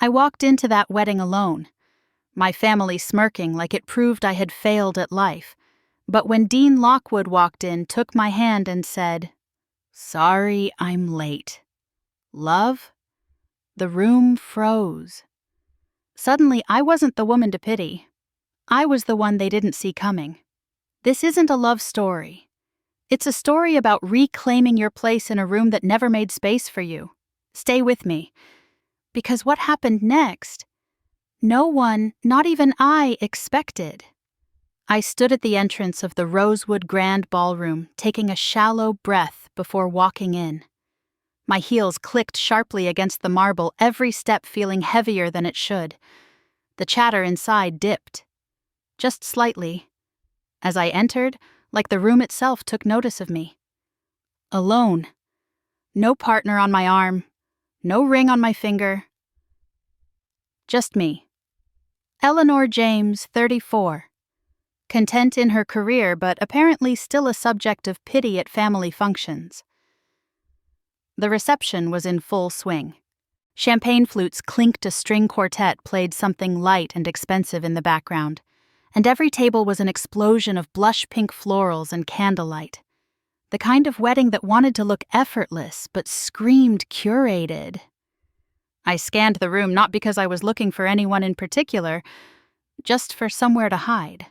I walked into that wedding alone, my family smirking like it proved I had failed at life. But when Dean Lockwood walked in, took my hand and said, "Sorry I'm late." Love? The room froze. Suddenly, I wasn't the woman to pity. I was the one they didn't see coming. This isn't a love story. It's a story about reclaiming your place in a room that never made space for you. Stay with me. Because what happened next, no one, not even I, expected. I stood at the entrance of the Rosewood Grand Ballroom, taking a shallow breath before walking in. My heels clicked sharply against the marble, every step feeling heavier than it should. The chatter inside dipped. Just slightly. As I entered, like the room itself took notice of me. Alone. No partner on my arm. No ring on my finger. Just me. Eleanor James, 34. Content in her career, but apparently still a subject of pity at family functions. The reception was in full swing. Champagne flutes clinked, a string quartet played something light and expensive in the background, and every table was an explosion of blush pink florals and candlelight. The kind of wedding that wanted to look effortless, but screamed curated. I scanned the room not because I was looking for anyone in particular, just for somewhere to hide.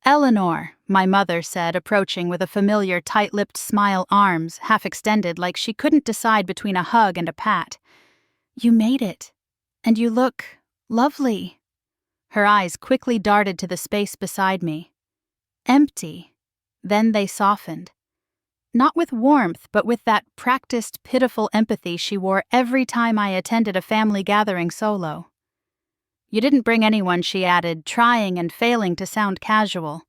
"Eleanor," my mother said, approaching with a familiar tight-lipped smile, arms half extended like she couldn't decide between a hug and a pat. "You made it. And you look lovely." Her eyes quickly darted to the space beside me. Empty. Then they softened. Not with warmth, but with that practiced, pitiful empathy she wore every time I attended a family gathering solo. "You didn't bring anyone," she added, trying and failing to sound casual.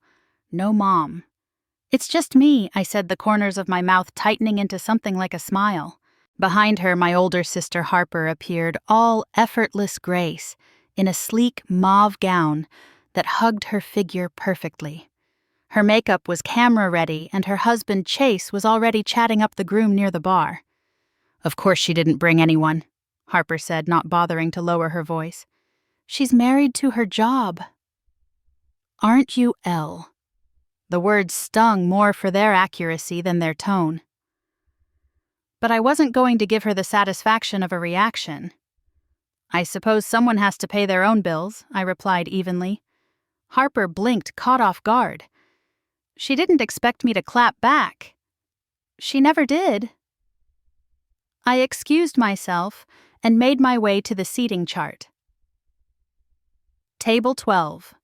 "No mom." "It's just me," I said, the corners of my mouth tightening into something like a smile. Behind her, my older sister Harper appeared, all effortless grace, in a sleek mauve gown that hugged her figure perfectly. Her makeup was camera-ready, and her husband Chase was already chatting up the groom near the bar. "Of course she didn't bring anyone," Harper said, not bothering to lower her voice. "She's married to her job." "Aren't you, Elle?" The words stung more for their accuracy than their tone. But I wasn't going to give her the satisfaction of a reaction. "I suppose someone has to pay their own bills," I replied evenly. Harper blinked, caught off guard. She didn't expect me to clap back. She never did. I excused myself and made my way to the seating chart. Table 12,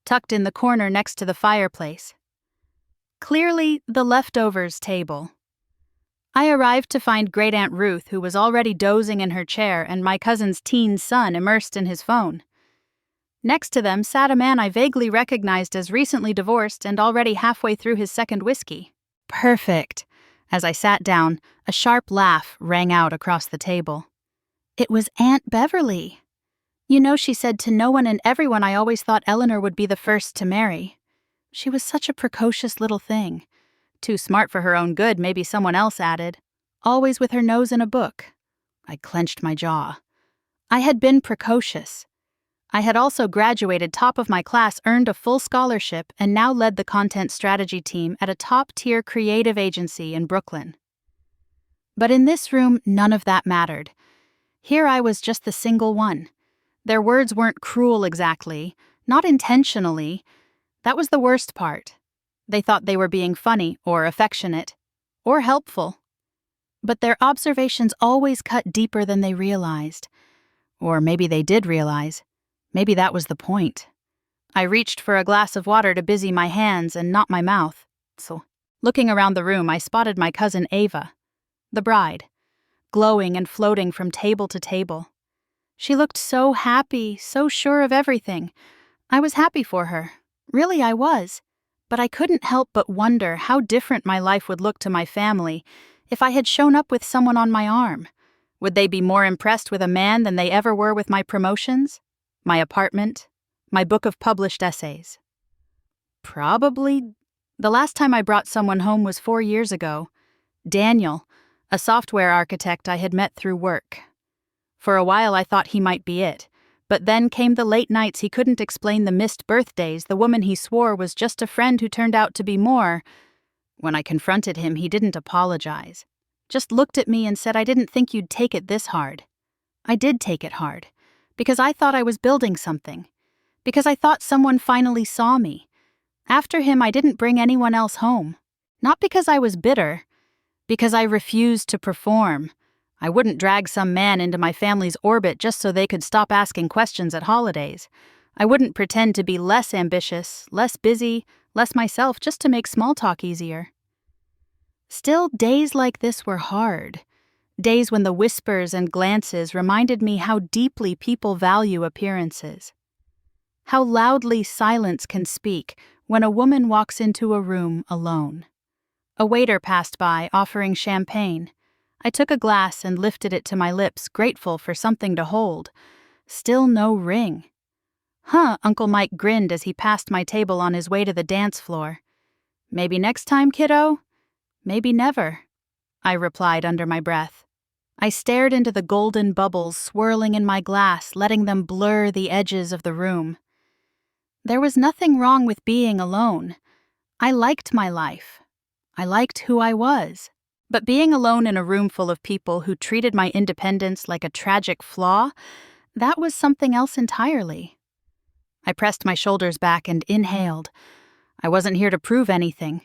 tucked in the corner next to the fireplace. Clearly the leftovers table. I arrived to find Great Aunt Ruth, who was already dozing in her chair, and my cousin's teen son immersed in his phone. Next to them sat a man I vaguely recognized as recently divorced and already halfway through his second whiskey. Perfect. As I sat down, a sharp laugh rang out across the table. It was Aunt Beverly. You know, she said to no one and everyone I always thought Eleanor would be the first to marry. She was such a precocious little thing. Too smart for her own good, maybe someone else added. Always with her nose in a book. I clenched my jaw. I had been precocious. I had also graduated top of my class, earned a full scholarship, and now led the content strategy team at a top-tier creative agency in Brooklyn. But in this room, none of that mattered. Here I was just the single one. Their words weren't cruel exactly, not intentionally. That was the worst part. They thought they were being funny or affectionate or helpful. But their observations always cut deeper than they realized. Or maybe they did realize. Maybe that was the point. I reached for a glass of water to busy my hands and not my mouth. So, looking around the room, I spotted my cousin Ava, the bride, glowing and floating from table to table. She looked so happy, so sure of everything. I was happy for her. Really, I was. But I couldn't help but wonder how different my life would look to my family if I had shown up with someone on my arm. Would they be more impressed with a man than they ever were with my promotions, my apartment, my book of published essays? Probably. The last time I brought someone home was 4 years ago. Daniel, a software architect I had met through work. For a while I thought he might be it. But then came the late nights he couldn't explain the missed birthdays, the woman he swore was just a friend who turned out to be more. When I confronted him, he didn't apologize. Just looked at me and said, "I didn't think you'd take it this hard." I did take it hard. Because I thought I was building something. Because I thought someone finally saw me. After him, I didn't bring anyone else home. Not because I was bitter. Because I refused to perform. I wouldn't drag some man into my family's orbit just so they could stop asking questions at holidays. I wouldn't pretend to be less ambitious, less busy, less myself just to make small talk easier. Still, days like this were hard. Days when the whispers and glances reminded me how deeply people value appearances. How loudly silence can speak when a woman walks into a room alone. A waiter passed by, offering champagne. I took a glass and lifted it to my lips, grateful for something to hold. Still no ring. Uncle Mike grinned as he passed my table on his way to the dance floor. "Maybe next time, kiddo?" "Maybe never," I replied under my breath. I stared into the golden bubbles swirling in my glass, letting them blur the edges of the room. There was nothing wrong with being alone. I liked my life. I liked who I was. But being alone in a room full of people who treated my independence like a tragic flaw, that was something else entirely. I pressed my shoulders back and inhaled. I wasn't here to prove anything.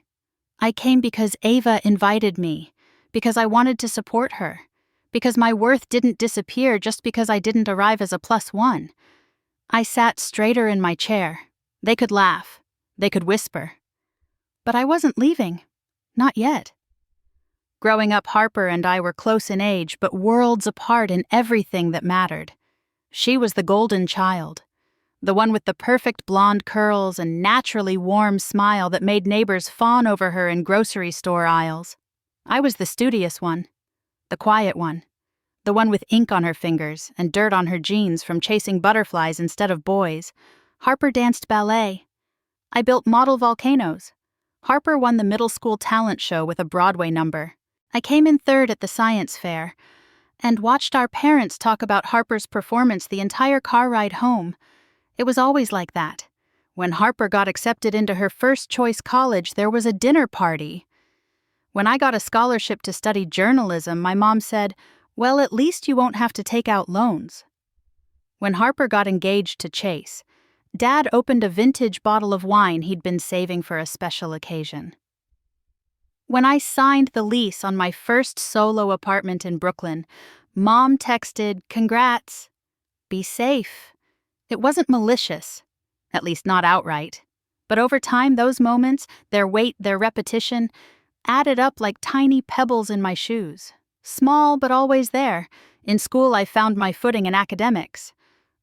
I came because Ava invited me, because I wanted to support her, because my worth didn't disappear just because I didn't arrive as a +1. I sat straighter in my chair. They could laugh. They could whisper. But I wasn't leaving. Not yet. Growing up, Harper and I were close in age, but worlds apart in everything that mattered. She was the golden child, the one with the perfect blonde curls and naturally warm smile that made neighbors fawn over her in grocery store aisles. I was the studious one, the quiet one, the one with ink on her fingers and dirt on her jeans from chasing butterflies instead of boys. Harper danced ballet. I built model volcanoes. Harper won the middle school talent show with a Broadway number. I came in third at the science fair and watched our parents talk about Harper's performance the entire car ride home. It was always like that. When Harper got accepted into her first choice college, there was a dinner party. When I got a scholarship to study journalism, my mom said, "Well, at least you won't have to take out loans." When Harper got engaged to Chase, Dad opened a vintage bottle of wine he'd been saving for a special occasion. When I signed the lease on my first solo apartment in Brooklyn, Mom texted, "Congrats. Be safe." It wasn't malicious, at least not outright. But over time, those moments, their weight, their repetition, added up like tiny pebbles in my shoes. Small, but always there. In school, I found my footing in academics.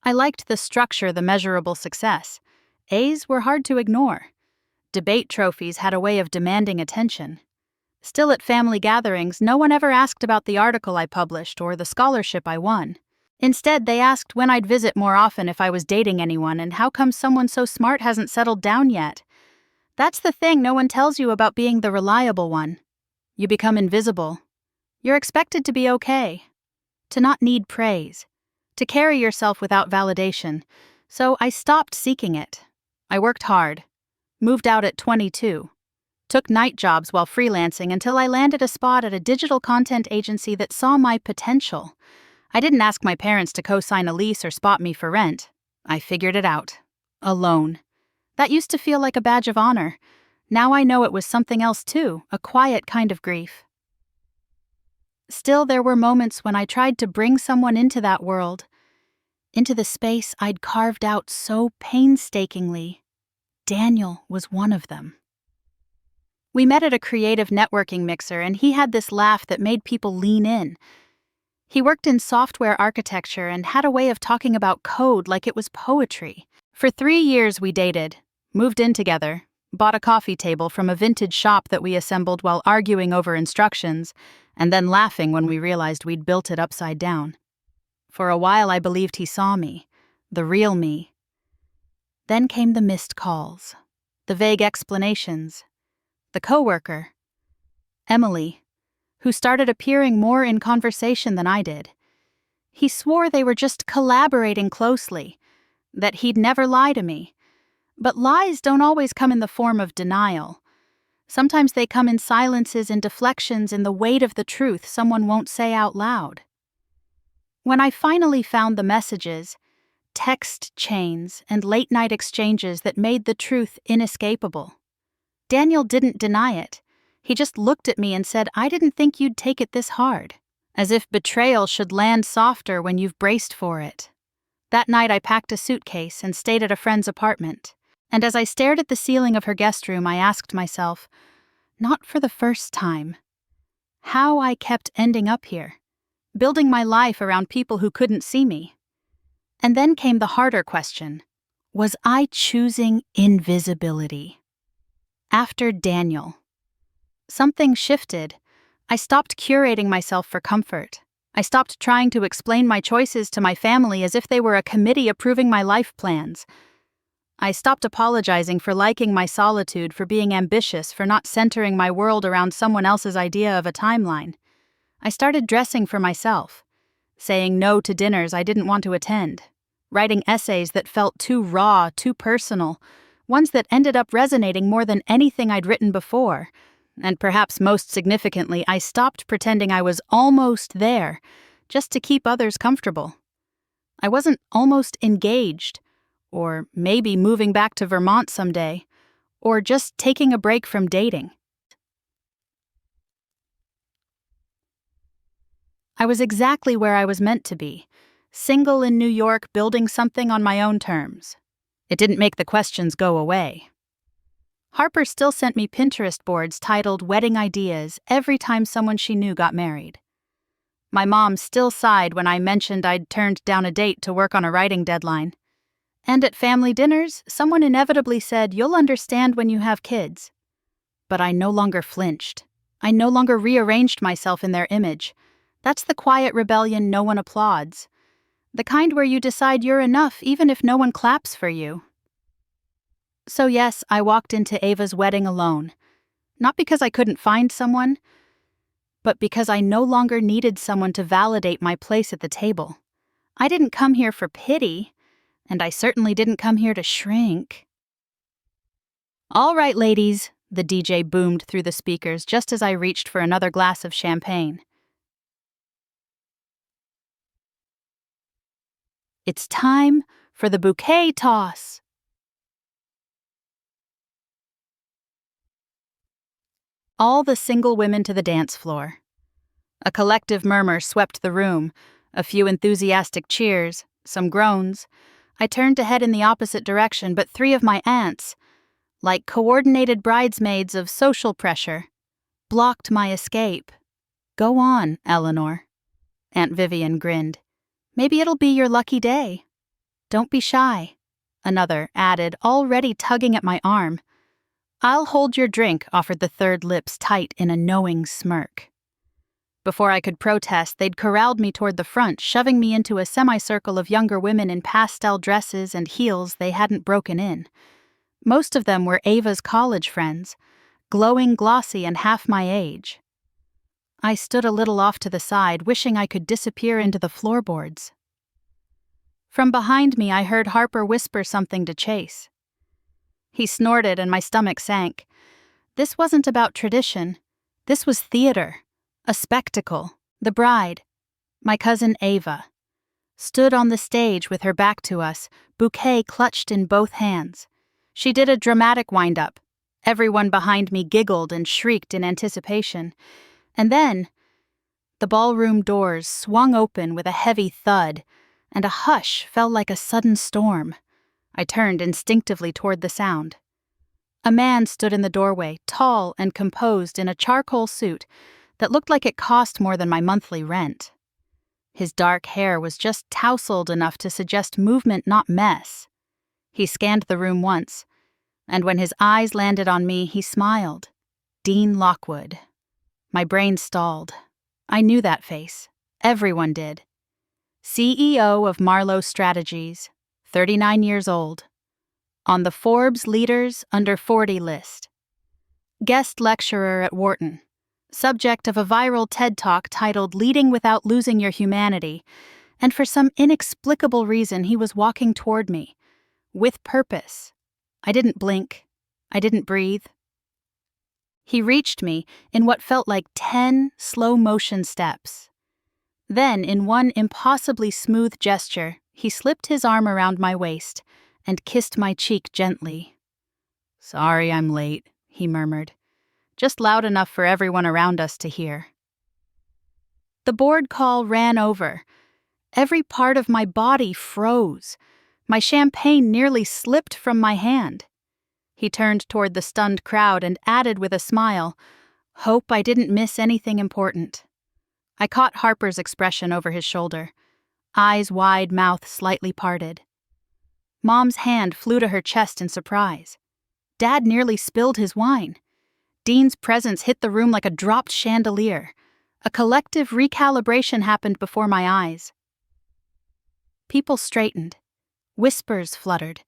I liked the structure, the measurable success. A's were hard to ignore. Debate trophies had a way of demanding attention. Still, at family gatherings, no one ever asked about the article I published or the scholarship I won. Instead, they asked when I'd visit more often, if I was dating anyone, and how come someone so smart hasn't settled down yet. That's the thing no one tells you about being the reliable one. You become invisible. You're expected to be okay, to not need praise, to carry yourself without validation. So I stopped seeking it. I worked hard, moved out at 22, took night jobs while freelancing until I landed a spot at a digital content agency that saw my potential. I didn't ask my parents to co-sign a lease or spot me for rent. I figured it out. Alone. That used to feel like a badge of honor. Now I know it was something else too, a quiet kind of grief. Still, there were moments when I tried to bring someone into that world, into the space I'd carved out so painstakingly. Daniel was one of them. We met at a creative networking mixer, and he had this laugh that made people lean in. He worked in software architecture and had a way of talking about code like it was poetry. For 3 years we dated, moved in together, bought a coffee table from a vintage shop that we assembled while arguing over instructions, and then laughing when we realized we'd built it upside down. For a while I believed he saw me, the real me. Then came the missed calls, the vague explanations, the coworker, Emily, who started appearing more in conversation than I did. He swore they were just collaborating closely, that he'd never lie to me. But lies don't always come in the form of denial. Sometimes they come in silences and deflections in the weight of the truth someone won't say out loud. When I finally found the messages, text chains, and late-night exchanges that made the truth inescapable, Daniel didn't deny it. He just looked at me and said, "I didn't think you'd take it this hard," as if betrayal should land softer when you've braced for it. That night I packed a suitcase and stayed at a friend's apartment, and as I stared at the ceiling of her guest room, I asked myself, not for the first time, how I kept ending up here, building my life around people who couldn't see me. And then came the harder question: was I choosing invisibility? After Daniel, something shifted. I stopped curating myself for comfort. I stopped trying to explain my choices to my family as if they were a committee approving my life plans. I stopped apologizing for liking my solitude, for being ambitious, for not centering my world around someone else's idea of a timeline. I started dressing for myself, saying no to dinners I didn't want to attend, writing essays that felt too raw, too personal, ones that ended up resonating more than anything I'd written before. And perhaps most significantly, I stopped pretending I was almost there, just to keep others comfortable. I wasn't almost engaged, or maybe moving back to Vermont someday, or just taking a break from dating. I was exactly where I was meant to be, single in New York, building something on my own terms. It didn't make the questions go away. Harper still sent me Pinterest boards titled Wedding Ideas every time someone she knew got married. My mom still sighed when I mentioned I'd turned down a date to work on a writing deadline. And at family dinners, someone inevitably said, "You'll understand when you have kids." But I no longer flinched. I no longer rearranged myself in their image. That's the quiet rebellion no one applauds. The kind where you decide you're enough even if no one claps for you. So yes, I walked into Ava's wedding alone. Not because I couldn't find someone, but because I no longer needed someone to validate my place at the table. I didn't come here for pity, and I certainly didn't come here to shrink. "All right, ladies," the DJ boomed through the speakers just as I reached for another glass of champagne. "It's time for the bouquet toss." All the single women to the dance floor. A collective murmur swept the room, a few enthusiastic cheers, some groans. I turned to head in the opposite direction, but three of my aunts, like coordinated bridesmaids of social pressure, blocked my escape. "Go on, Eleanor." Aunt Vivian grinned. "Maybe it'll be your lucky day." "Don't be shy," another added, already tugging at my arm. "I'll hold your drink," offered the third, lips tight in a knowing smirk. Before I could protest, they'd corralled me toward the front, shoving me into a semicircle of younger women in pastel dresses and heels they hadn't broken in. Most of them were Ava's college friends, glowing, glossy, and half my age. I stood a little off to the side, wishing I could disappear into the floorboards. From behind me, I heard Harper whisper something to Chase. He snorted and my stomach sank. This wasn't about tradition. This was theater, a spectacle. The bride, my cousin Ava, stood on the stage with her back to us, bouquet clutched in both hands. She did a dramatic wind-up. Everyone behind me giggled and shrieked in anticipation. And then, the ballroom doors swung open with a heavy thud, and a hush fell like a sudden storm. I turned instinctively toward the sound. A man stood in the doorway, tall and composed in a charcoal suit that looked like it cost more than my monthly rent. His dark hair was just tousled enough to suggest movement, not mess. He scanned the room once, and when his eyes landed on me, he smiled. Dean Lockwood. My brain stalled. I knew that face. Everyone did. CEO of Marlowe Strategies, 39 years old. On the Forbes Leaders Under 40 list. Guest lecturer at Wharton. Subject of a viral TED Talk titled Leading Without Losing Your Humanity, and for some inexplicable reason he was walking toward me, with purpose. I didn't blink. I didn't breathe. He reached me in what felt like 10 slow-motion steps. Then, in one impossibly smooth gesture, he slipped his arm around my waist and kissed my cheek gently. "Sorry I'm late," he murmured, just loud enough for everyone around us to hear. The board call ran over. Every part of my body froze. My champagne nearly slipped from my hand. He turned toward the stunned crowd and added with a smile, "Hope I didn't miss anything important." I caught Harper's expression over his shoulder, eyes wide, mouth slightly parted. Mom's hand flew to her chest in surprise. Dad nearly spilled his wine. Dean's presence hit the room like a dropped chandelier. A collective recalibration happened before my eyes. People straightened. Whispers fluttered.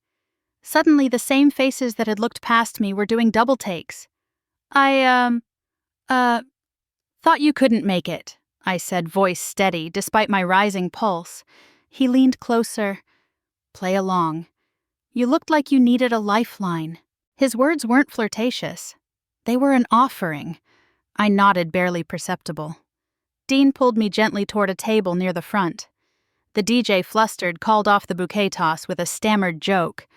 Suddenly, the same faces that had looked past me were doing double takes. I thought you couldn't make it," I said, voice steady, despite my rising pulse. He leaned closer. "Play along. You looked like you needed a lifeline." His words weren't flirtatious. They were an offering. I nodded, barely perceptible. Dean pulled me gently toward a table near the front. The DJ, flustered, called off the bouquet toss with a stammered joke.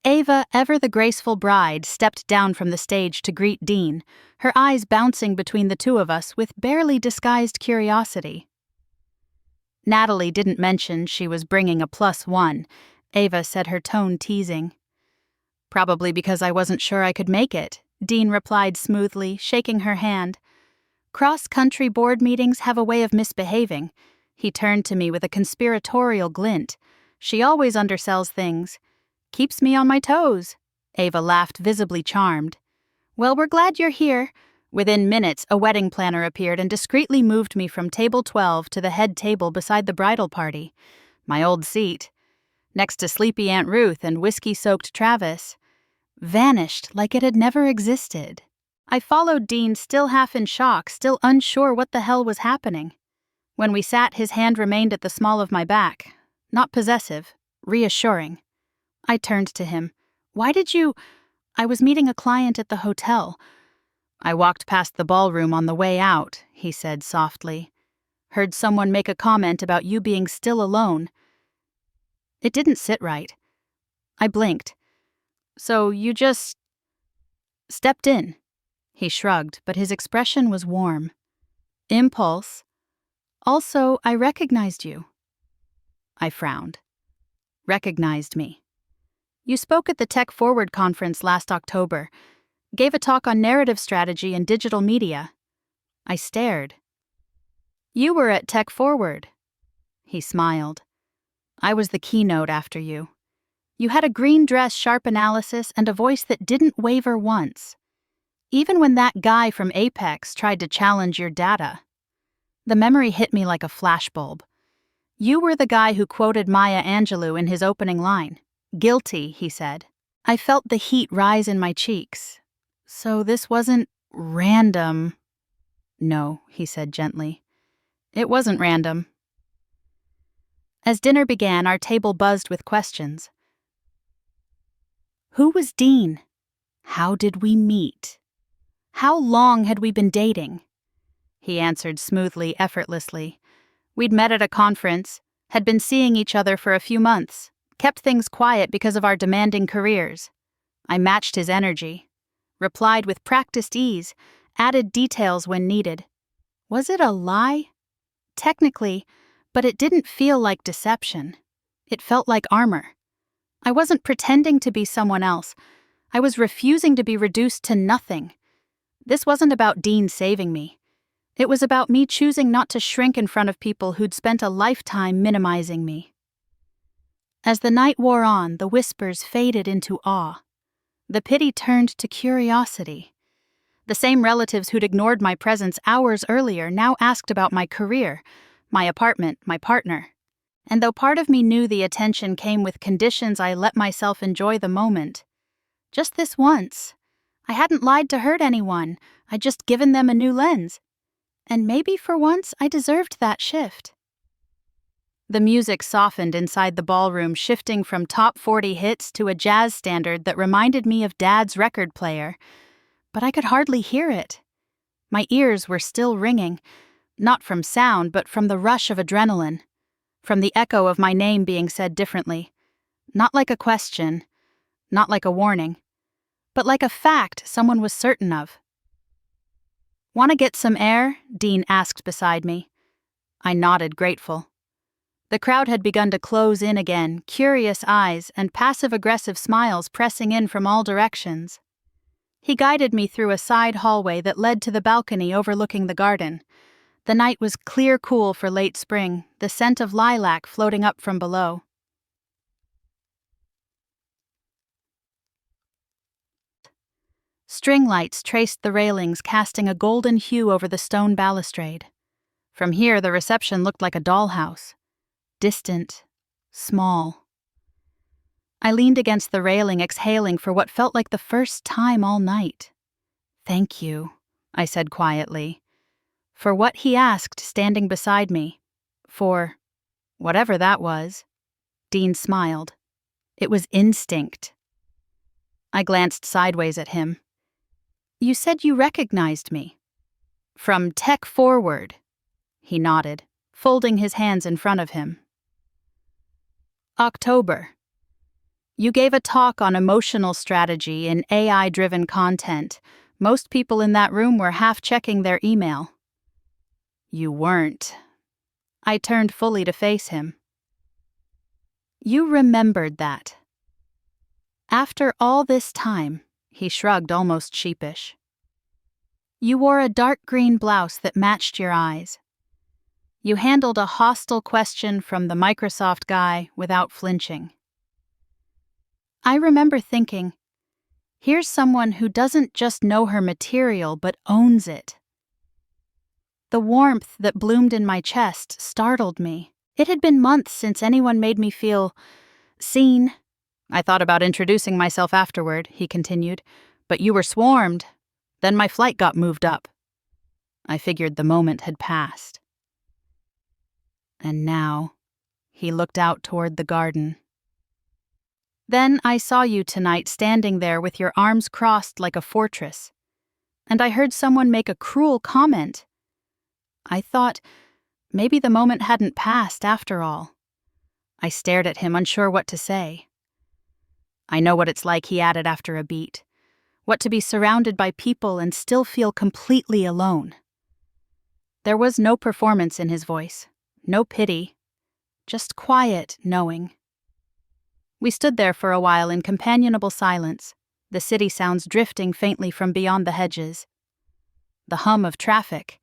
Ava, ever the graceful bride, stepped down from the stage to greet Dean, her eyes bouncing between the two of us with barely disguised curiosity. Natalie didn't mention she was bringing a +1, Ava said, her tone teasing. "Probably because I wasn't sure I could make it," Dean replied smoothly, shaking her hand. "Cross-country board meetings have a way of misbehaving." He turned to me with a conspiratorial glint. "She always undersells things. Keeps me on my toes." Ava laughed, visibly charmed. "Well, we're glad you're here." Within minutes, a wedding planner appeared and discreetly moved me from table 12 to the head table beside the bridal party. My old seat. Next to sleepy Aunt Ruth and whiskey-soaked Travis. Vanished like it had never existed. I followed Dean, still half in shock, still unsure what the hell was happening. When we sat, his hand remained at the small of my back. Not possessive, reassuring. I turned to him. "Why did you—" "I was meeting a client at the hotel. I walked past the ballroom on the way out," he said softly. "Heard someone make a comment about you being still alone. It didn't sit right." I blinked. "So you just stepped in?" He shrugged, but his expression was warm. "Impulse. Also, I recognized you." I frowned. "Recognized me." "You spoke at the Tech Forward conference last October. Gave a talk on narrative strategy and digital media." I stared. "You were at Tech Forward." He smiled. "I was the keynote after you. You had a green dress, sharp analysis, and a voice that didn't waver once. Even when that guy from Apex tried to challenge your data." The memory hit me like a flashbulb. "You were the guy who quoted Maya Angelou in his opening line. 'Guilty,' he said." I felt the heat rise in my cheeks. "So this wasn't random?" "No," he said gently. "It wasn't random." As dinner began, our table buzzed with questions. Who was Dean? How did we meet? How long had we been dating? He answered smoothly, effortlessly. We'd met at a conference, had been seeing each other for a few months, kept things quiet because of our demanding careers. I matched his energy, replied with practiced ease, added details when needed. Was it a lie? Technically, but it didn't feel like deception. It felt like armor. I wasn't pretending to be someone else. I was refusing to be reduced to nothing. This wasn't about Dean saving me. It was about me choosing not to shrink in front of people who'd spent a lifetime minimizing me. As the night wore on, the whispers faded into awe. The pity turned to curiosity. The same relatives who'd ignored my presence hours earlier now asked about my career, my apartment, my partner. And though part of me knew the attention came with conditions, I let myself enjoy the moment. Just this once. I hadn't lied to hurt anyone. I'd just given them a new lens. And maybe for once I deserved that shift. The music softened inside the ballroom, shifting from top 40 hits to a jazz standard that reminded me of Dad's record player. But I could hardly hear it. My ears were still ringing, not from sound, but from the rush of adrenaline, from the echo of my name being said differently. Not like a question, not like a warning, but like a fact someone was certain of. "Want to get some air?" Dean asked beside me. I nodded, grateful. The crowd had begun to close in again, curious eyes and passive-aggressive smiles pressing in from all directions. He guided me through a side hallway that led to the balcony overlooking the garden. The night was clear cool for late spring, the scent of lilac floating up from below. String lights traced the railings, casting a golden hue over the stone balustrade. From here, the reception looked like a dollhouse. Distant, small. I leaned against the railing, exhaling for what felt like the first time all night. "Thank you," I said quietly. For what he asked standing beside me. For whatever that was. Dean smiled. It was instinct. I glanced sideways at him. "You said you recognized me." "From Tech Forward." He nodded, folding his hands in front of him. "October. You gave a talk on emotional strategy in AI-driven content. Most people in that room were half checking their email." "You weren't." I turned fully to face him. "You remembered that." "After all this time," he shrugged, almost sheepish. "You wore a dark green blouse that matched your eyes. You handled a hostile question from the Microsoft guy without flinching." I remember thinking, here's someone who doesn't just know her material but owns it. The warmth that bloomed in my chest startled me. It had been months since anyone made me feel seen. "I thought about introducing myself afterward," he continued, "but you were swarmed. Then my flight got moved up." I figured the moment had passed. "And now," he looked out toward the garden. "Then I saw you tonight standing there with your arms crossed like a fortress. And I heard someone make a cruel comment. I thought maybe the moment hadn't passed after all." I stared at him, unsure what to say. "I know what it's like," he added after a beat. "What to be surrounded by people and still feel completely alone." There was no performance in his voice, no pity, just quiet knowing. We stood there for a while in companionable silence, the city sounds drifting faintly from beyond the hedges. The hum of traffic,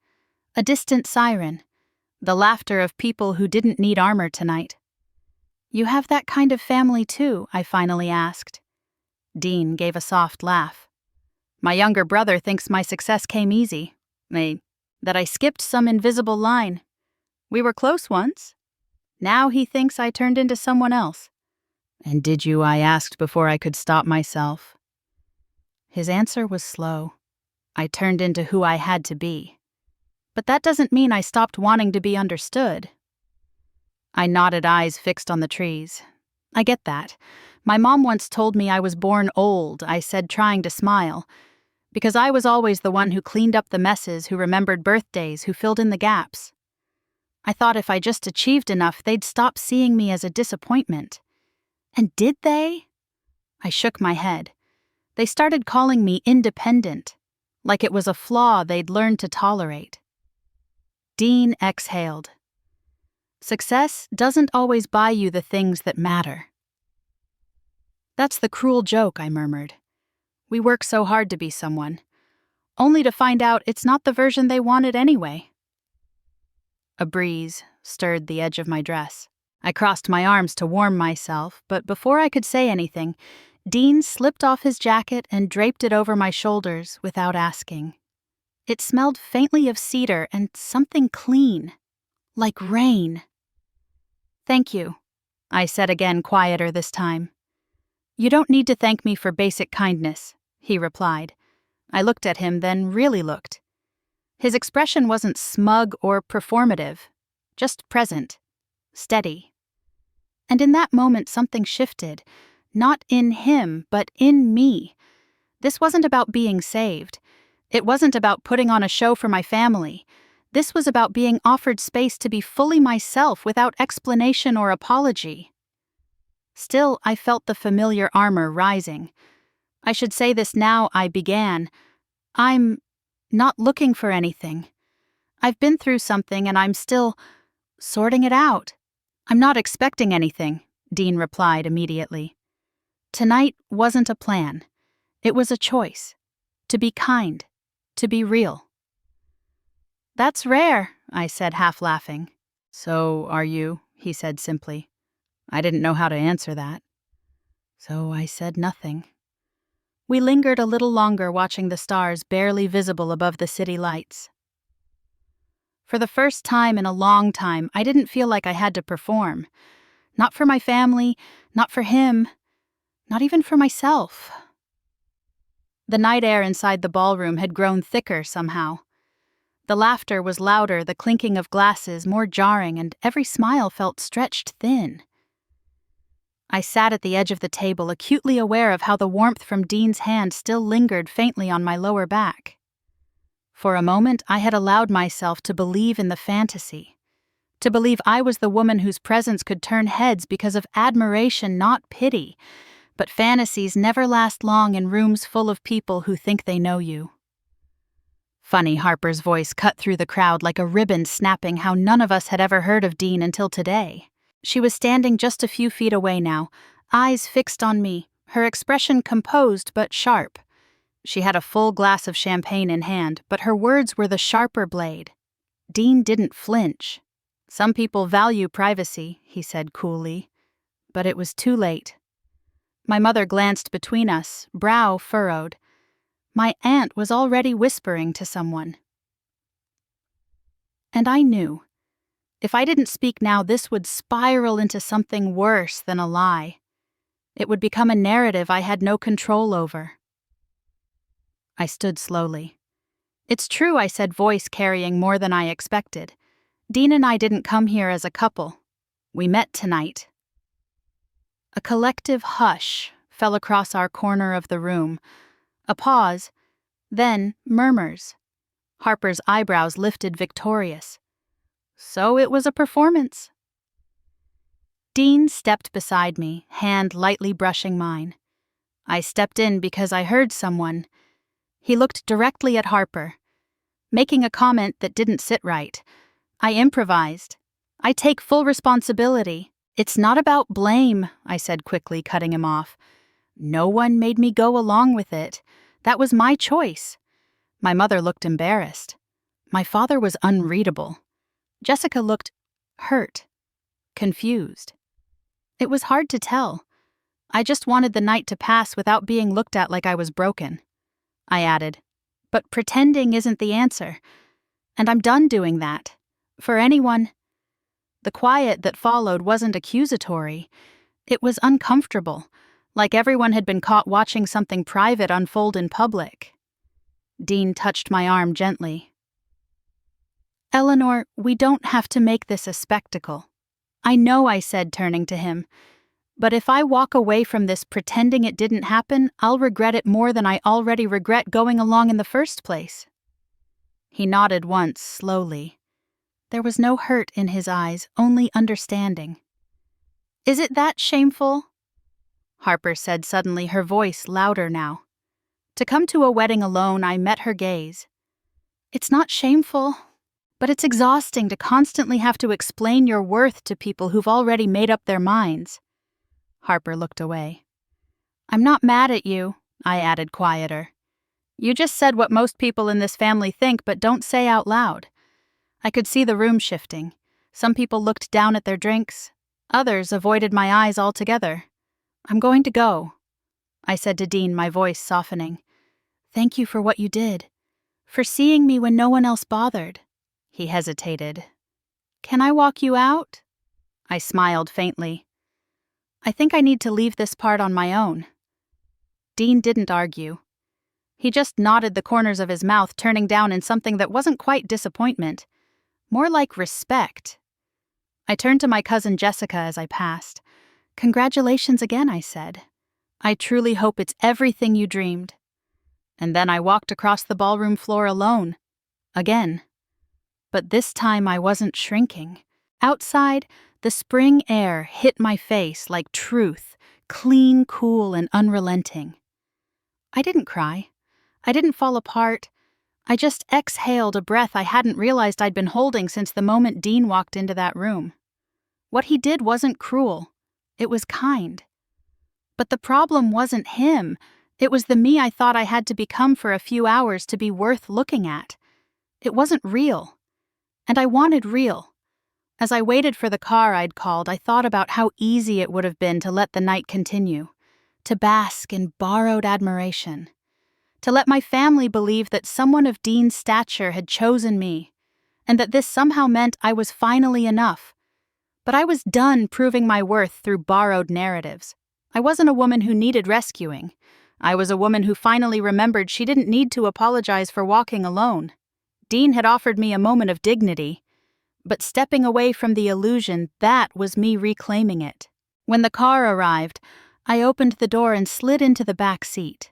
a distant siren, the laughter of people who didn't need armor tonight. "You have that kind of family too?" I finally asked. Dean gave a soft laugh. "My younger brother thinks my success came easy. That I skipped some invisible line. We were close once. Now he thinks I turned into someone else." "And did you?" I asked before I could stop myself. His answer was slow. I turned into who I had to be. But that doesn't mean I stopped wanting to be understood. I nodded, eyes fixed on the trees. "I get that. My mom once told me I was born old," I said, trying to smile. "Because I was always the one who cleaned up the messes, who remembered birthdays, who filled in the gaps. I thought if I just achieved enough, they'd stop seeing me as a disappointment. And did they?" I shook my head. They started calling me independent, like it was a flaw they'd learned to tolerate. Dean exhaled. "Success doesn't always buy you the things that matter." "That's the cruel joke," I murmured. "We work so hard to be someone, only to find out it's not the version they wanted anyway." A breeze stirred the edge of my dress. I crossed my arms to warm myself, but before I could say anything, Dean slipped off his jacket and draped it over my shoulders without asking. It smelled faintly of cedar and something clean, like rain. "Thank you," I said again, quieter this time. "You don't need to thank me for basic kindness," he replied. I looked at him, then really looked. His expression wasn't smug or performative, just present. steady. And in that moment something shifted, not in him, but in me. This wasn't about being saved. It wasn't about putting on a show for my family. This was about being offered space to be fully myself without explanation or apology. Still, I felt the familiar armor rising. I should say this now, I began. I'm not looking for anything. I've been through something and I'm still sorting it out. I'm not expecting anything, Dean replied immediately. Tonight wasn't a plan. It was a choice. To be kind. To be real. That's rare, I said, half laughing. So are you, he said simply. I didn't know how to answer that. So I said nothing. We lingered a little longer watching the stars barely visible above the city lights. For the first time in a long time, I didn't feel like I had to perform. Not for my family, not for him, not even for myself. The night air inside the ballroom had grown thicker somehow. The laughter was louder, the clinking of glasses more jarring, and every smile felt stretched thin. I sat at the edge of the table, acutely aware of how the warmth from Dean's hand still lingered faintly on my lower back. For a moment, I had allowed myself to believe in the fantasy, to believe I was the woman whose presence could turn heads because of admiration, not pity. But fantasies never last long in rooms full of people who think they know you. Funny, Harper's voice cut through the crowd like a ribbon snapping how none of us had ever heard of Dean until today. She was standing just a few feet away now, eyes fixed on me, her expression composed but sharp. She had a full glass of champagne in hand, but her words were the sharper blade. Dean didn't flinch. Some people value privacy, he said coolly. But it was too late. My mother glanced between us, brow furrowed. My aunt was already whispering to someone. And I knew. If I didn't speak now, this would spiral into something worse than a lie. It would become a narrative I had no control over. I stood slowly. It's true, I said, voice carrying more than I expected. Dean and I didn't come here as a couple. We met tonight. A collective hush fell across our corner of the room. A pause, then murmurs. Harper's eyebrows lifted victorious. So it was a performance. Dean stepped beside me, hand lightly brushing mine. I stepped in because I heard someone. He looked directly at Harper, making a comment that didn't sit right. I improvised. I take full responsibility. It's not about blame, I said quickly, cutting him off. No one made me go along with it. That was my choice. My mother looked embarrassed. My father was unreadable. Jessica looked hurt, confused. It was hard to tell. I just wanted the night to pass without being looked at like I was broken. I added, but pretending isn't the answer. And I'm done doing that. For anyone. The quiet that followed wasn't accusatory. It was uncomfortable, like everyone had been caught watching something private unfold in public. Dean touched my arm gently. Eleanor, we don't have to make this a spectacle. I know, I said, turning to him. But if I walk away from this pretending it didn't happen, I'll regret it more than I already regret going along in the first place. He nodded once, slowly. There was no hurt in his eyes, only understanding. Is it that shameful? Harper said suddenly, her voice louder now. To come to a wedding alone, I met her gaze. It's not shameful, but it's exhausting to constantly have to explain your worth to people who've already made up their minds. Harper looked away. I'm not mad at you, I added quieter. You just said what most people in this family think but don't say out loud. I could see the room shifting. Some people looked down at their drinks. Others avoided my eyes altogether. I'm going to go, I said to Dean, my voice softening. Thank you for what you did. For seeing me when no one else bothered. He hesitated. Can I walk you out? I smiled faintly. I think I need to leave this part on my own. Dean didn't argue. He just nodded the corners of his mouth, turning down in something that wasn't quite disappointment, more like respect. I turned to my cousin Jessica as I passed. "Congratulations again," I said. "I truly hope it's everything you dreamed." And then I walked across the ballroom floor alone. Again. But this time I wasn't shrinking. Outside, the spring air hit my face like truth, clean, cool, and unrelenting. I didn't cry. I didn't fall apart. I just exhaled a breath I hadn't realized I'd been holding since the moment Dean walked into that room. What he did wasn't cruel. It was kind. But the problem wasn't him. It was the me I thought I had to become for a few hours to be worth looking at. It wasn't real. And I wanted real. As I waited for the car I'd called, I thought about how easy it would have been to let the night continue, to bask in borrowed admiration, to let my family believe that someone of Dean's stature had chosen me, and that this somehow meant I was finally enough. But I was done proving my worth through borrowed narratives. I wasn't a woman who needed rescuing. I was a woman who finally remembered she didn't need to apologize for walking alone. Dean had offered me a moment of dignity, but stepping away from the illusion, that was me reclaiming it. When the car arrived, I opened the door and slid into the back seat.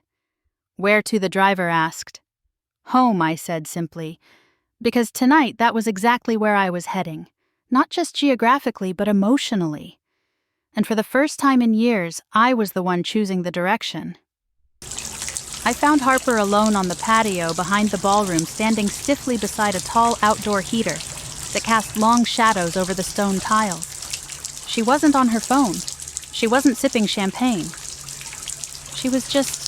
Whereto the driver asked. "Home," I said simply, because tonight that was exactly where I was heading, not just geographically but emotionally. And for the first time in years, I was the one choosing the direction. I found Harper alone on the patio behind the ballroom, standing stiffly beside a tall outdoor heater that cast long shadows over the stone tiles. She wasn't on her phone. She wasn't sipping champagne. She was just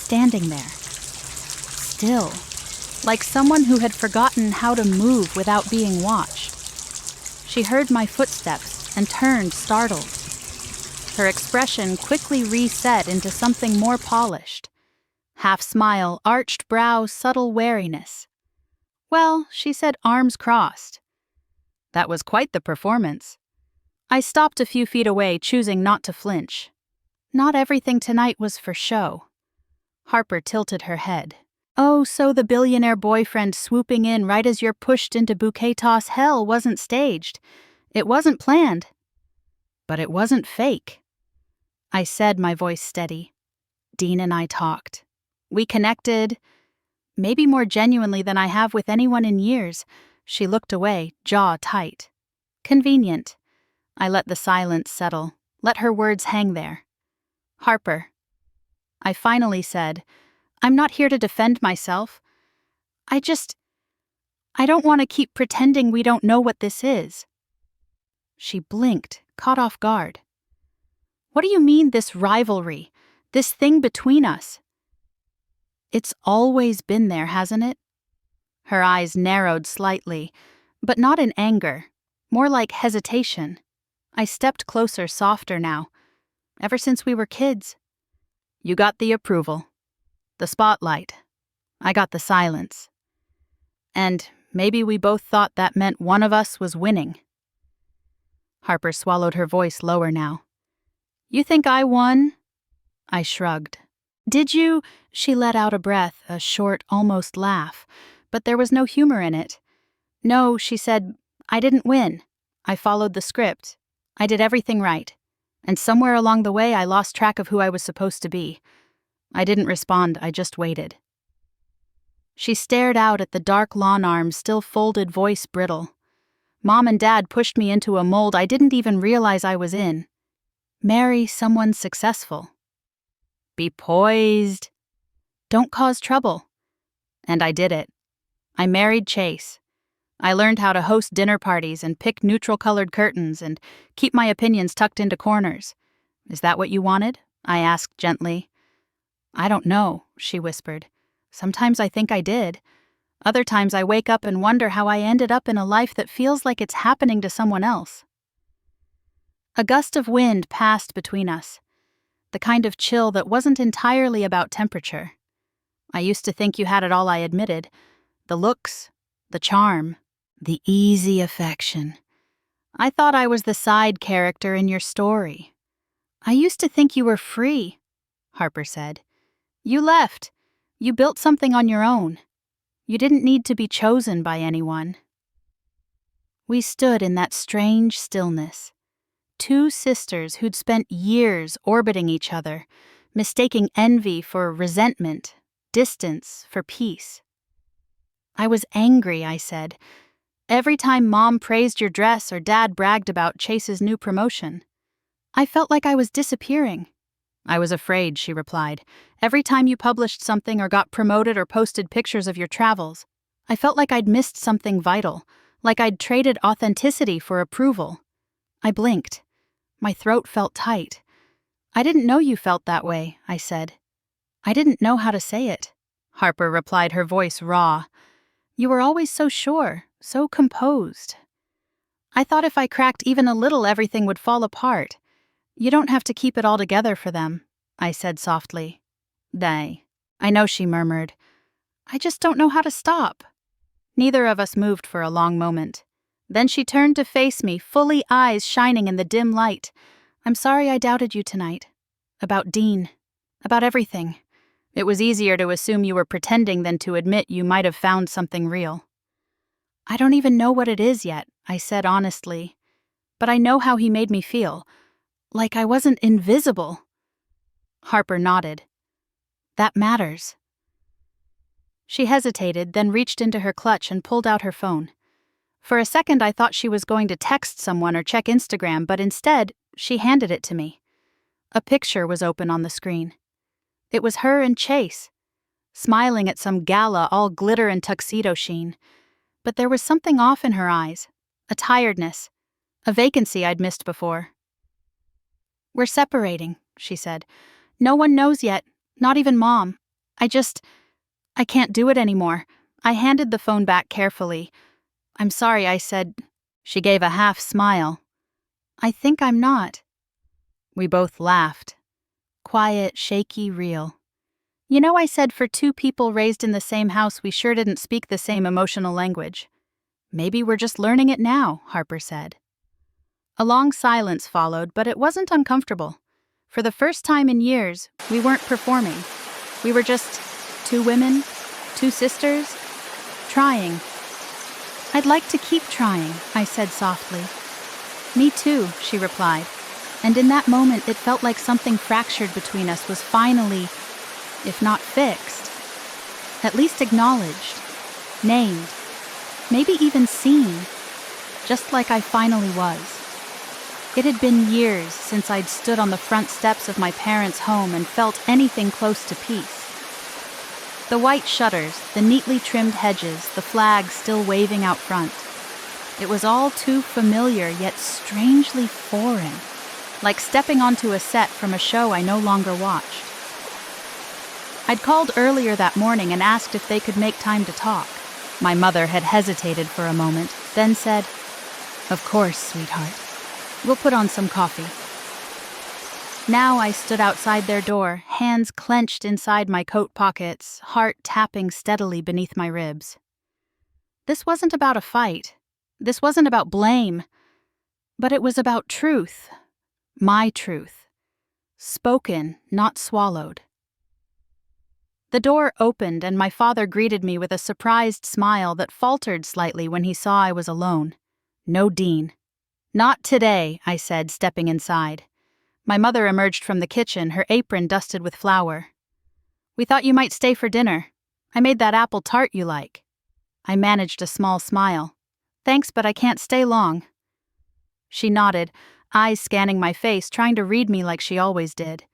standing there, still, like someone who had forgotten how to move without being watched. She heard my footsteps and turned, startled. Her expression quickly reset into something more polished. Half smile, arched brow, subtle wariness. "Well," she said, arms crossed. That was quite the performance. I stopped a few feet away, choosing not to flinch. Not everything tonight was for show. Harper tilted her head. "Oh, so the billionaire boyfriend swooping in right as you're pushed into bouquet toss hell wasn't staged. It wasn't planned. But it wasn't fake." I said, my voice steady. "Dean and I talked. We connected, maybe more genuinely than I have with anyone in years." She looked away, jaw tight. "Convenient." I let the silence settle, let her words hang there. "Harper," I finally said, "I'm not here to defend myself. I don't want to keep pretending we don't know what this is." She blinked, caught off guard. "What do you mean, this rivalry? This thing between us?" "It's always been there, hasn't it?" Her eyes narrowed slightly, but not in anger, more like hesitation. I stepped closer, softer now. "Ever since we were kids. You got the approval, the spotlight. I got the silence. And maybe we both thought that meant one of us was winning." Harper swallowed, her voice lower now. "You think I won?" I shrugged. "Did you?" She let out a breath, a short, almost laugh, but there was no humor in it. "No," she said, "I didn't win. I followed the script. I did everything right. And somewhere along the way I lost track of who I was supposed to be." I didn't respond, I just waited. She stared out at the dark lawn arms, still folded, voice brittle. "Mom and Dad pushed me into a mold I didn't even realize I was in. Marry someone successful. Be poised. Don't cause trouble." And I did it. I married Chase. I learned how to host dinner parties and pick neutral-colored curtains and keep my opinions tucked into corners. "Is that what you wanted?" I asked gently. "I don't know," she whispered. "Sometimes I think I did. Other times I wake up and wonder how I ended up in a life that feels like it's happening to someone else." A gust of wind passed between us, the kind of chill that wasn't entirely about temperature. "I used to think you had it all," I admitted. "The looks, the charm, the easy affection. I thought I was the side character in your story. I used to think you were free," Harper said. "You left. You built something on your own. You didn't need to be chosen by anyone." We stood in that strange stillness. Two sisters who'd spent years orbiting each other, mistaking envy for resentment, distance for peace. I was angry, I said. Every time Mom praised your dress or Dad bragged about Chase's new promotion, I felt like I was disappearing. I was afraid, she replied. Every time you published something or got promoted or posted pictures of your travels, I felt like I'd missed something vital, like I'd traded authenticity for approval. I blinked. My throat felt tight. I didn't know you felt that way, I said. I didn't know how to say it, Harper replied, her voice raw. You were always so sure, so composed. I thought if I cracked even a little, everything would fall apart. You don't have to keep it all together for them, I said softly. They. I know, she murmured. I just don't know how to stop. Neither of us moved for a long moment. Then she turned to face me, fully eyes shining in the dim light. I'm sorry I doubted you tonight. About Dean. About everything. It was easier to assume you were pretending than to admit you might have found something real. I don't even know what it is yet, I said honestly. But I know how he made me feel. Like I wasn't invisible. Harper nodded. That matters. She hesitated, then reached into her clutch and pulled out her phone. For a second I thought she was going to text someone or check Instagram, but instead, she handed it to me. A picture was open on the screen. It was her and Chase, smiling at some gala all glitter and tuxedo sheen. But there was something off in her eyes, a tiredness, a vacancy I'd missed before. We're separating, she said. No one knows yet, not even Mom. I can't do it anymore. I handed the phone back carefully. I'm sorry, I said. She gave a half smile. I think I'm not. We both laughed. Quiet, shaky, real. You know, I said for two people raised in the same house, we sure didn't speak the same emotional language. Maybe we're just learning it now, Harper said. A long silence followed, but it wasn't uncomfortable. For the first time in years, we weren't performing. We were just two women, two sisters, trying. I'd like to keep trying, I said softly. Me too, she replied. And in that moment, it felt like something fractured between us was finally, if not fixed, at least acknowledged, named, maybe even seen, just like I finally was. It had been years since I'd stood on the front steps of my parents' home and felt anything close to peace. The white shutters, the neatly trimmed hedges, the flag still waving out front. It was all too familiar, yet strangely foreign, like stepping onto a set from a show I no longer watched. I'd called earlier that morning and asked if they could make time to talk. My mother had hesitated for a moment, then said, Of course, sweetheart. We'll put on some coffee. Now I stood outside their door, hands clenched inside my coat pockets, heart tapping steadily beneath my ribs. This wasn't about a fight. This wasn't about blame. But it was about truth. My truth. Spoken, not swallowed. The door opened and my father greeted me with a surprised smile that faltered slightly when he saw I was alone. No Dean. Not today, I said, stepping inside. My mother emerged from the kitchen, her apron dusted with flour. We thought you might stay for dinner. I made that apple tart you like. I managed a small smile. Thanks, but I can't stay long. She nodded, eyes scanning my face, trying to read me like she always did.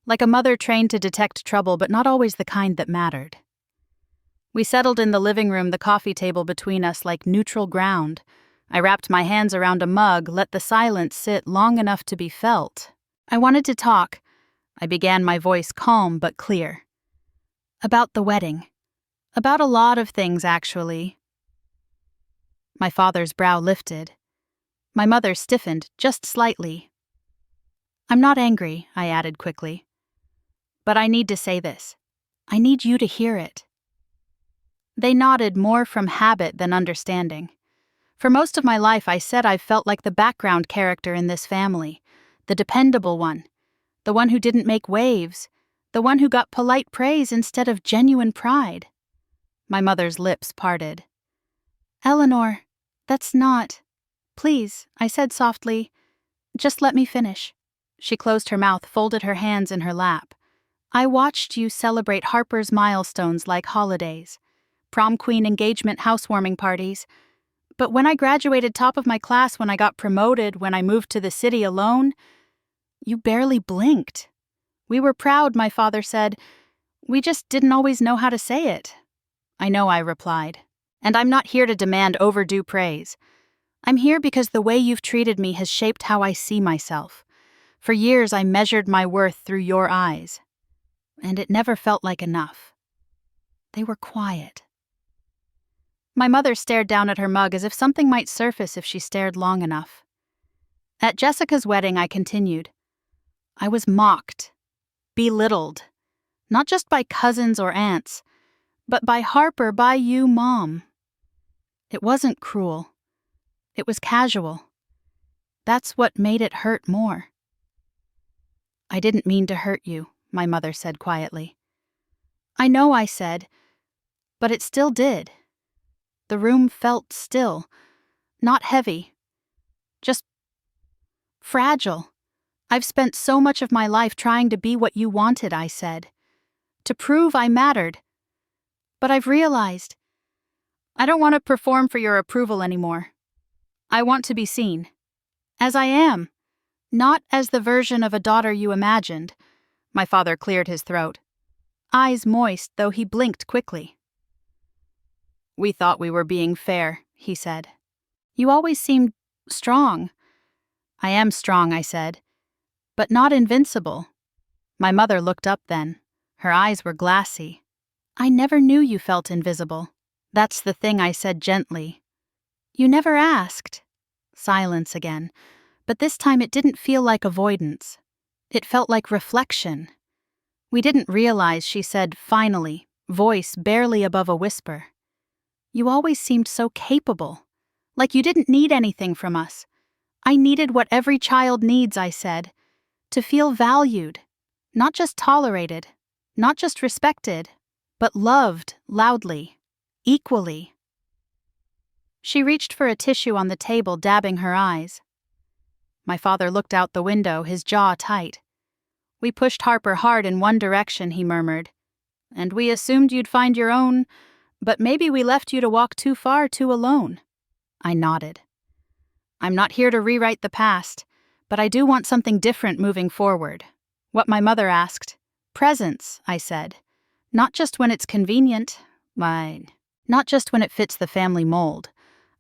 Like a mother trained to detect trouble, but not always the kind that mattered. We settled in the living room, the coffee table between us like neutral ground. I wrapped my hands around a mug, let the silence sit long enough to be felt. I wanted to talk. I began, my voice calm but clear. About the wedding. About a lot of things, actually. My father's brow lifted. My mother stiffened, just slightly. I'm not angry, I added quickly. But I need to say this. I need you to hear it. They nodded, more from habit than understanding. For most of my life, I said I've felt like the background character in this family, the dependable one, the one who didn't make waves, the one who got polite praise instead of genuine pride. My mother's lips parted. Eleanor, that's not... Please, I said softly, just let me finish. She closed her mouth, folded her hands in her lap. I watched you celebrate Harper's milestones like holidays, prom queen engagement housewarming parties. But when I graduated top of my class, when I got promoted, when I moved to the city alone, you barely blinked. We were proud, my father said. We just didn't always know how to say it. I know, I replied. And I'm not here to demand overdue praise. I'm here because the way you've treated me has shaped how I see myself. For years, I measured my worth through your eyes. And it never felt like enough. They were quiet. My mother stared down at her mug as if something might surface if she stared long enough. At Jessica's wedding, I continued. I was mocked, belittled, not just by cousins or aunts, but by Harper, by you, Mom. It wasn't cruel. It was casual. That's what made it hurt more. I didn't mean to hurt you, my mother said quietly. I know, I said, but it still did. The room felt still, not heavy, just fragile. I've spent so much of my life trying to be what you wanted, I said, to prove I mattered. But I've realized I don't want to perform for your approval anymore. I want to be seen, as I am, not as the version of a daughter you imagined. My father cleared his throat, eyes moist, though he blinked quickly. We thought we were being fair, he said. You always seemed strong. I am strong, I said, but not invincible. My mother looked up then. Her eyes were glassy. I never knew you felt invisible. That's the thing, I said gently. You never asked. Silence again, but this time it didn't feel like avoidance. It felt like reflection. We didn't realize, she said finally, voice barely above a whisper. You always seemed so capable, like you didn't need anything from us. I needed what every child needs, I said, to feel valued, not just tolerated, not just respected, but loved loudly, equally. She reached for a tissue on the table, dabbing her eyes. My father looked out the window, his jaw tight. We pushed Harper hard in one direction, he murmured. And we assumed you'd find your own, but maybe we left you to walk too far, too alone. I nodded. I'm not here to rewrite the past, but I do want something different moving forward. What my mother asked. Presence, I said. Not just when it's convenient. Not just when it fits the family mold.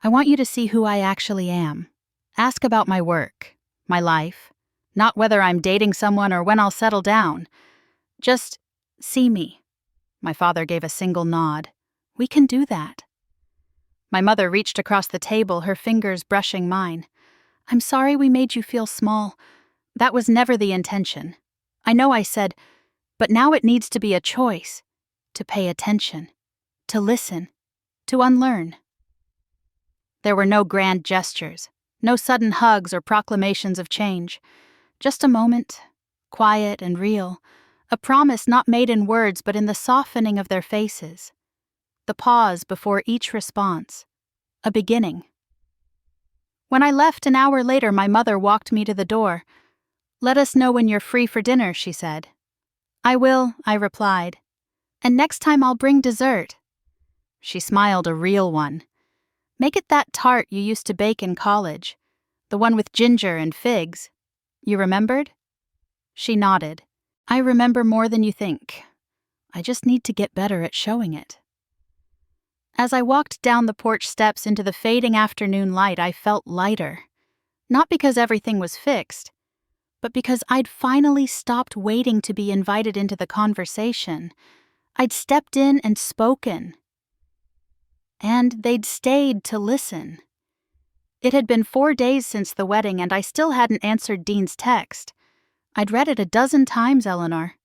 I want you to see who I actually am. Ask about my work, my life, not whether I'm dating someone or when I'll settle down. Just see me. My father gave a single nod. We can do that. My mother reached across the table, her fingers brushing mine. I'm sorry we made you feel small. That was never the intention. I know, I said, but now it needs to be a choice. To pay attention. To listen. To unlearn. There were no grand gestures, no sudden hugs or proclamations of change. Just a moment, quiet and real, a promise not made in words but in the softening of their faces. The pause before each response. A beginning. When I left an hour later, my mother walked me to the door. Let us know when you're free for dinner, she said. I will, I replied. And next time I'll bring dessert. She smiled, a real one. Make it that tart you used to bake in college, the one with ginger and figs. You remembered? She nodded. I remember more than you think. I just need to get better at showing it. As I walked down the porch steps into the fading afternoon light, I felt lighter. Not because everything was fixed, but because I'd finally stopped waiting to be invited into the conversation. I'd stepped in and spoken. And they'd stayed to listen. It had been 4 days since the wedding, and I still hadn't answered Dean's text. I'd read it a dozen times, Eleanor.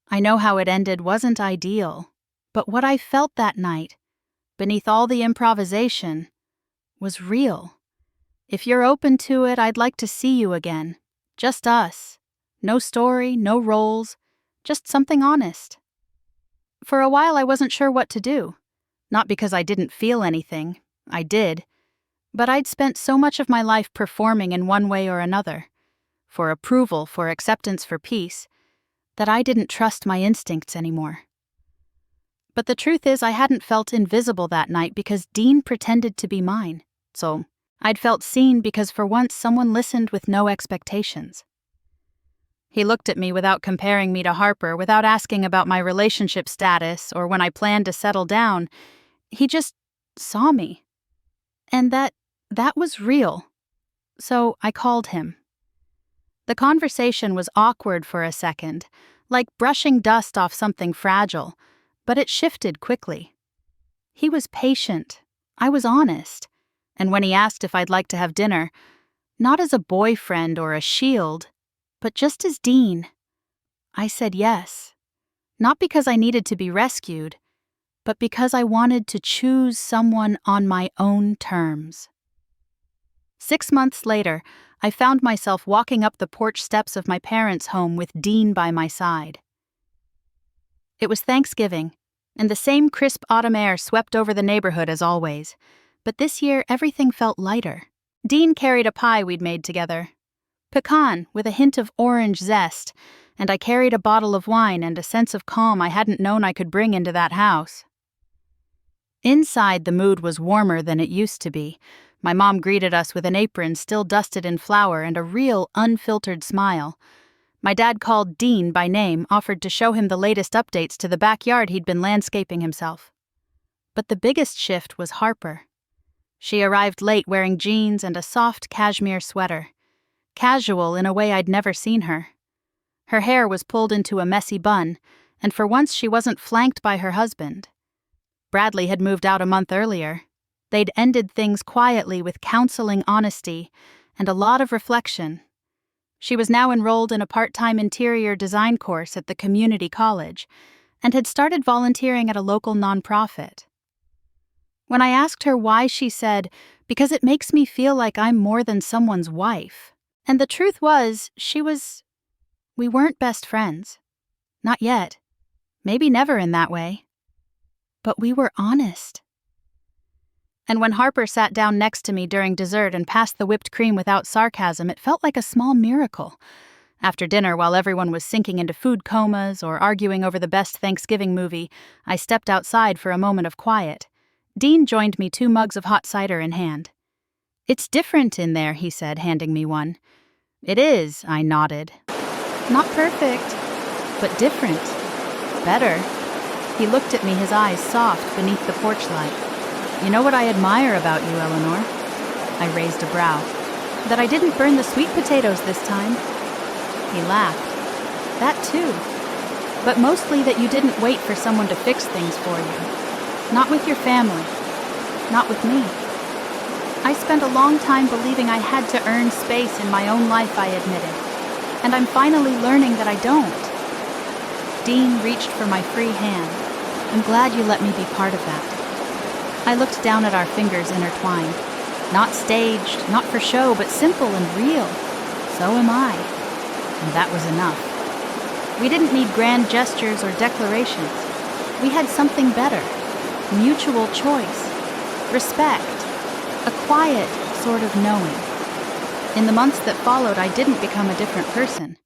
I know how it ended wasn't ideal, but what I felt that night, beneath all the improvisation, was real. If you're open to it, I'd like to see you again. Just us. No story, no roles, just something honest. For a while I wasn't sure what to do. Not because I didn't feel anything. I did. But I'd spent so much of my life performing in one way or another, for approval, for acceptance, for peace, that I didn't trust my instincts anymore. But the truth is, I hadn't felt invisible that night because Dean pretended to be mine. So I'd felt seen because for once someone listened with no expectations. He looked at me without comparing me to Harper, without asking about my relationship status or when I planned to settle down. He just saw me. And that was real. So I called him. The conversation was awkward for a second, like brushing dust off something fragile, but it shifted quickly. He was patient. I was honest. And when he asked if I'd like to have dinner, not as a boyfriend or a shield, but just as Dean, I said yes. Not because I needed to be rescued, but because I wanted to choose someone on my own terms. 6 months later, I found myself walking up the porch steps of my parents' home with Dean by my side. It was Thanksgiving, and the same crisp autumn air swept over the neighborhood as always, but this year everything felt lighter. Dean carried a pie we'd made together. Pecan with a hint of orange zest, and I carried a bottle of wine and a sense of calm I hadn't known I could bring into that house. Inside, the mood was warmer than it used to be. My mom greeted us with an apron still dusted in flour and a real, unfiltered smile. My dad called Dean by name, offered to show him the latest updates to the backyard he'd been landscaping himself. But the biggest shift was Harper. She arrived late wearing jeans and a soft cashmere sweater. Casual in a way I'd never seen her. Her hair was pulled into a messy bun, and for once she wasn't flanked by her husband. Bradley had moved out a month earlier. They'd ended things quietly with counseling honesty and a lot of reflection. She was now enrolled in a part-time interior design course at the community college and had started volunteering at a local nonprofit. When I asked her why, she said, "Because it makes me feel like I'm more than someone's wife." And the truth was, we weren't best friends. Not yet. Maybe never in that way. But we were honest. And when Harper sat down next to me during dessert and passed the whipped cream without sarcasm, it felt like a small miracle. After dinner, while everyone was sinking into food comas or arguing over the best Thanksgiving movie, I stepped outside for a moment of quiet. Dean joined me, 2 mugs of hot cider in hand. "It's different in there," he said, handing me one. "It is," I nodded. "Not perfect, but different. Better." He looked at me, his eyes soft beneath the porch light. "You know what I admire about you, Eleanor?" I raised a brow. "That I didn't burn the sweet potatoes this time." He laughed. "That too. But mostly that you didn't wait for someone to fix things for you. Not with your family. Not with me. I spent a long time believing I had to earn space in my own life," I admitted. "And I'm finally learning that I don't." Dean reached for my free hand. "I'm glad you let me be part of that." I looked down at our fingers intertwined. Not staged, not for show, but simple and real. So am I. And that was enough. We didn't need grand gestures or declarations. We had something better. Mutual choice. Respect. A quiet sort of knowing. In the months that followed, I didn't become a different person.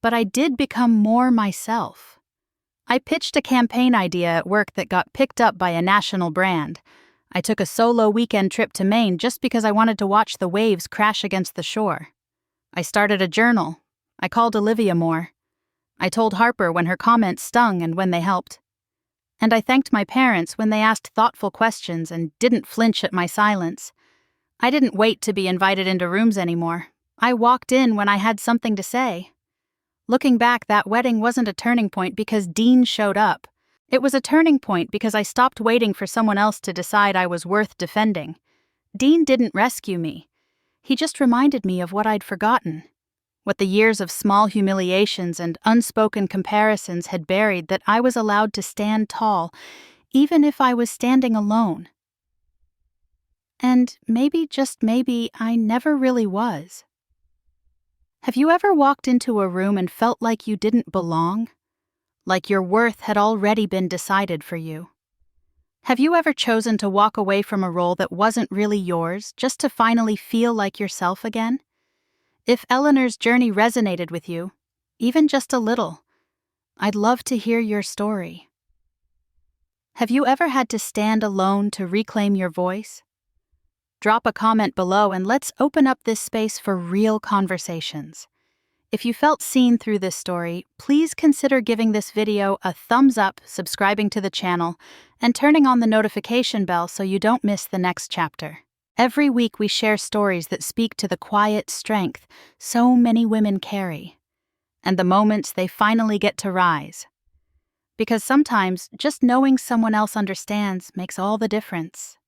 But I did become more myself. I pitched a campaign idea at work that got picked up by a national brand. I took a solo weekend trip to Maine just because I wanted to watch the waves crash against the shore. I started a journal. I called Olivia more. I told Harper when her comments stung and when they helped. And I thanked my parents when they asked thoughtful questions and didn't flinch at my silence. I didn't wait to be invited into rooms anymore. I walked in when I had something to say. Looking back, that wedding wasn't a turning point because Dean showed up. It was a turning point because I stopped waiting for someone else to decide I was worth defending. Dean didn't rescue me. He just reminded me of what I'd forgotten. What the years of small humiliations and unspoken comparisons had buried, that I was allowed to stand tall, even if I was standing alone. And maybe, just maybe, I never really was. Have you ever walked into a room and felt like you didn't belong? Like your worth had already been decided for you? Have you ever chosen to walk away from a role that wasn't really yours just to finally feel like yourself again? If Eleanor's journey resonated with you, even just a little, I'd love to hear your story. Have you ever had to stand alone to reclaim your voice? Drop a comment below and let's open up this space for real conversations. If you felt seen through this story, please consider giving this video a thumbs up, subscribing to the channel, and turning on the notification bell so you don't miss the next chapter. Every week we share stories that speak to the quiet strength so many women carry, and the moments they finally get to rise. Because sometimes just knowing someone else understands makes all the difference.